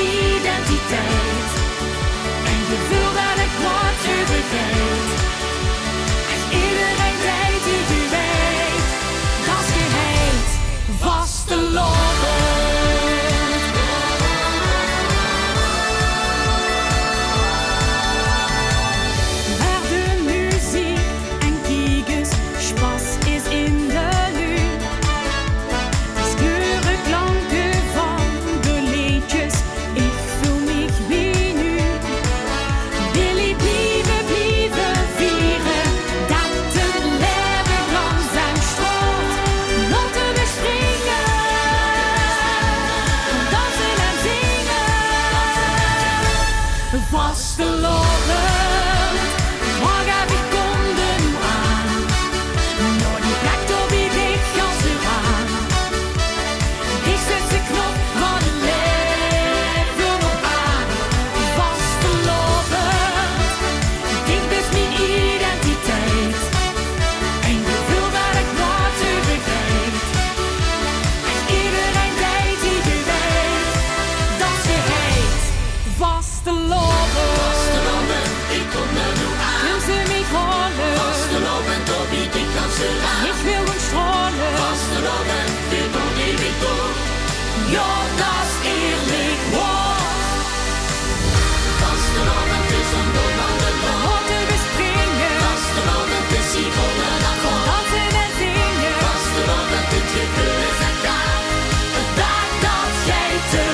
identiteit. En je wil dat ik wat je vergeet. En iedereen weet die je weet. Dat je heet vastelovend. Waar de muziek en kiekers, Spaß is in de lucht. Die skure klanken van de liedjes, ik voel mich wie nu. Willy blijven vieren, dat het leven langzaam stroomt. Laten we springen, dansen en zingen. Vastelovend, morgen wie komt er nu aan? Door die plek op die lichtganse aan. Ik zet de knop van het leven op aan. Vastelovend, dit is mijn identiteit. En je wil dat ik wat je vergeet. En iedereen weet die je weet. Dat je heet vastelovend. Vastelovend, ik kom er nu aan. Kun ze mij horen? Vastelovend, op die lichtganse aan. Ik wil gewoon stralen. Vastelovend, dit doe ik door. Ja, dat is eerlijk waar. Vastelovend is een bemande land. Laten we springen, Vastelovend is hier volle dag op. dansen en zingen. Vastelovend, dit je is en gaan. Een dag dat jij te